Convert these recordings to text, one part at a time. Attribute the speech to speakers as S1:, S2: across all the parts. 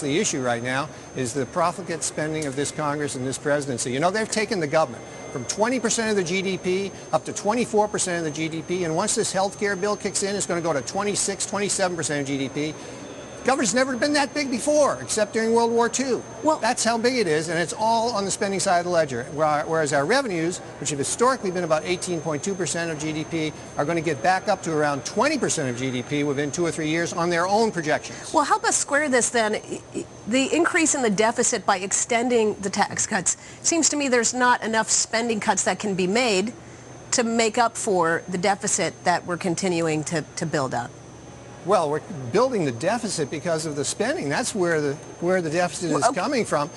S1: The issue right now is the profligate spending of this Congress and this presidency. You know, they've taken the government from 20% of the GDP up to 24% of the GDP, and once this health care bill kicks in, it's going to go to 26, 27% of GDP. Government's never been that big before, except during World War II. Well, that's how big it is, and it's all on the spending side of the ledger. Whereas our revenues, which have historically been about 18.2% of GDP, are going to get back up to around 20% of GDP within 2 or 3 years on their own projections.
S2: Well, help us square this then. The increase in the deficit by extending the tax cuts, seems to me there's not enough spending cuts that can be made to make up for the deficit that we're continuing to build up.
S1: Well, we're building the deficit because of the spending. That's where the deficit is coming from.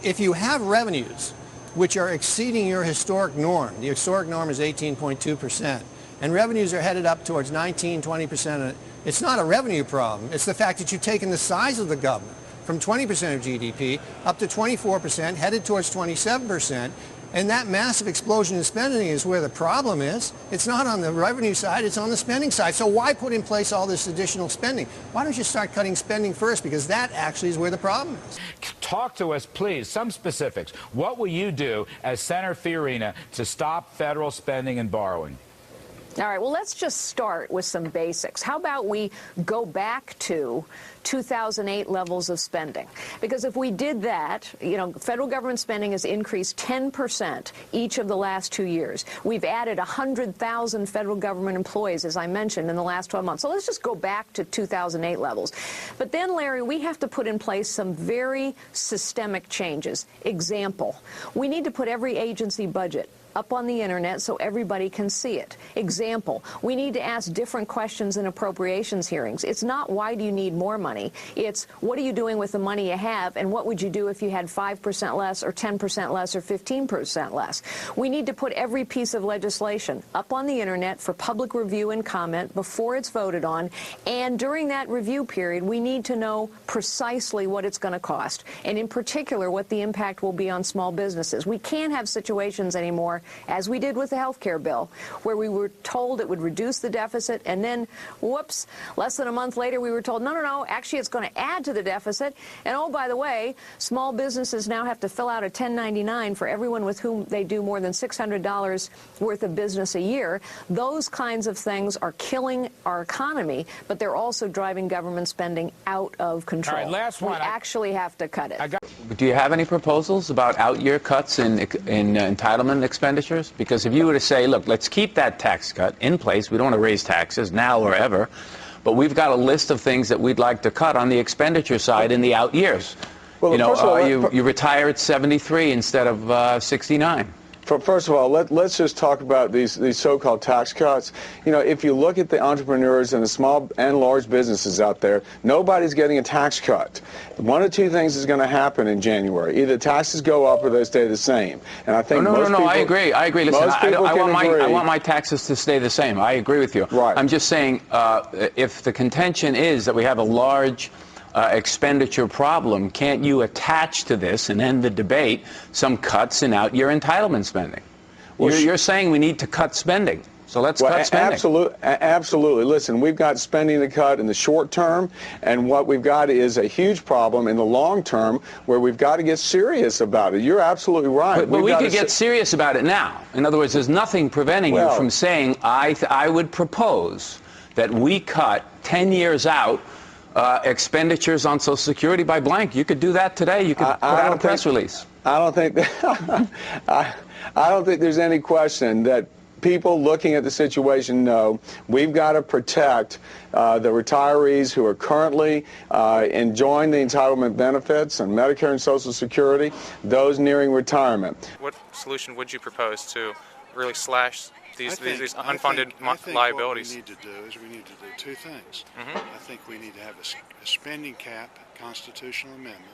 S1: If you have revenues which are exceeding your historic norm, the historic norm is 18.2%, and revenues are headed up towards 19, 20%, it's not a revenue problem. It's the fact that you've taken the size of the government from 20% of GDP up to 24%, headed towards 27%. And that massive explosion in spending is where the problem is. It's not on the revenue side, it's on the spending side. So why put in place all this additional spending? Why don't you start cutting spending first? Because that actually is where the problem is.
S3: Talk to us, please, some specifics. What will you do as Senator Fiorina to stop federal spending and borrowing?
S4: All right, well, let's just start with some basics. How about we go back to 2008 levels of spending? Because if we did that, you know, federal government spending has increased 10% each of the last 2 years. We've added 100,000 federal government employees, as I mentioned, in the last 12 months. So let's just go back to 2008 levels. But then, Larry, we have to put in place some very systemic changes. Example, we need to put every agency budget up on the internet so everybody can see it. Example, we need to ask different questions in appropriations hearings. It's not why do you need more money, it's what are you doing with the money you have, and what would you do if you had 5% less or 10% less or 15% less. We need to put every piece of legislation up on the internet for public review and comment before it's voted on, and during that review period we need to know precisely what it's going to cost, and in particular what the impact will be on small businesses. We can't have situations anymore, as we did with the health care bill, where we were told it would reduce the deficit, and then, whoops, less than a month later we were told, no, actually it's going to add to the deficit, and oh, by the way, small businesses now have to fill out a 1099 for everyone with whom they do more than $600 worth of business a year. Those kinds of things are killing our economy, but they're also driving government spending out of control.
S3: All right, last one.
S4: We actually have to cut it.
S5: Do you have any proposals about out-year cuts in entitlement expenditures? Because if you were to say, look, let's keep that tax cut in place, we don't want to raise taxes now or ever, but we've got a list of things that we'd like to cut on the expenditure side in the out years. Well, you know, you retire at 73 instead of 69.
S6: First of all, let's just talk about these so-called tax cuts. You know, if you look at the entrepreneurs and the small and large businesses out there, nobody's getting a tax cut. One of two things is going to happen in January. Either taxes go up or they stay the same. And I think
S5: no, I agree. Listen, I want my taxes to stay the same. I agree with you.
S6: Right.
S5: I'm just saying, if the contention is that we have a large expenditure problem, can't you attach to this and end the debate some cuts in out-year entitlement spending? Well, you're saying we need to cut spending, so let's cut spending.
S6: Absolutely. Listen, we've got spending to cut in the short term, and what we've got is a huge problem in the long term where we've got to get serious about it. You're absolutely right.
S5: But we could get serious about it now. In other words, there's nothing preventing you from saying, I would propose that we cut 10 years out expenditures on Social Security by blank. You could do that today. You could put out a press release.
S6: I don't think I don't think there's any question that people looking at the situation know we've got to protect the retirees who are currently enjoying the entitlement benefits and Medicare and Social Security, those nearing retirement.
S7: What solution would you propose to really slash these unfunded liabilities?
S8: What we need to do is we need to do two things. I think we need to have a spending cap, constitutional amendment,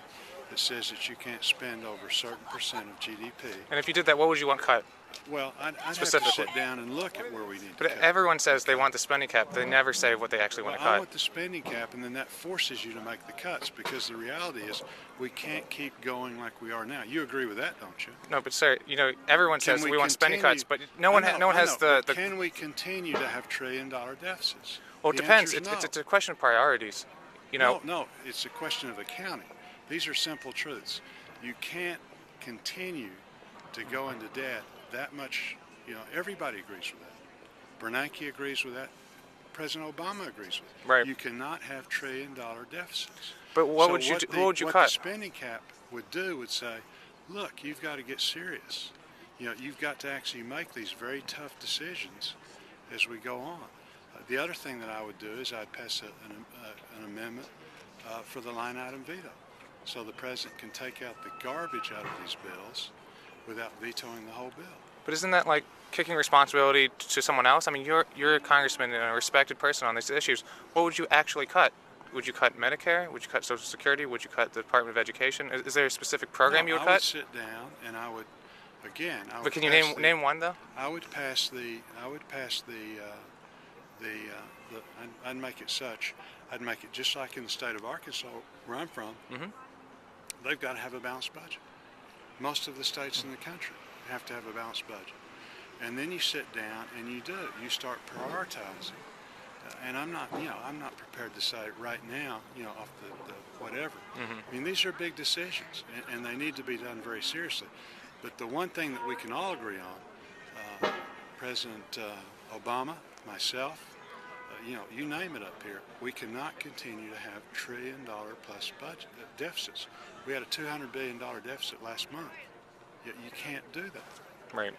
S8: that says that you can't spend over a certain percent of GDP.
S7: And if you did that, what would you want cut?
S8: Well, I'd have to sit down and look at where we need to cut.
S7: But everyone says they want the spending cap. They never say what they actually want to cut.
S8: I want the spending cap, and then that forces you to make the cuts, because the reality is we can't keep going like we are now. You agree with that, don't you?
S7: No, but sir, you know, everyone says we want spending cuts, but no one has the...
S8: Can we continue to have trillion-dollar deficits?
S7: Well, it depends. It's a question of priorities. you know.
S8: No, it's a question of accounting. These are simple truths. You can't continue to go into debt that much. You know, everybody agrees with that. Bernanke agrees with that. President Obama agrees with it.
S7: Right.
S8: You cannot have trillion-dollar deficits.
S7: But what
S8: So
S7: would you do?
S8: the-
S7: What would you
S8: what
S7: cut?
S8: the spending cap would do would say, look, you've got to get serious. You know, you've got to actually make these very tough decisions as we go on. The other thing that I would do is I'd pass an amendment for the line item veto, so the president can take out the garbage out of these bills without vetoing the whole bill.
S7: But isn't that like kicking responsibility to someone else? I mean, you're a congressman and a respected person on these issues. What would you actually cut? Would you cut Medicare? Would you cut Social Security? Would you cut the Department of Education? Is there a specific program you would cut?
S8: I would sit down and I would, again. I would
S7: But can you
S8: pass
S7: name one though?
S8: I would pass I'd make it such. I'd make it just like in the state of Arkansas, where I'm from.
S7: Mm-hmm.
S8: They've got to have a balanced budget. Most of the states in the country have to have a balanced budget. And then you sit down and you do. You start prioritizing. And I'm not prepared to say right now, off the whatever.
S7: Mm-hmm.
S8: I mean, these are big decisions, and they need to be done very seriously. But the one thing that we can all agree on, President Obama, myself, you name it up here, we cannot continue to have trillion-dollar-plus budget deficits. We had a $200 billion deficit last month. You can't do that.
S7: Right.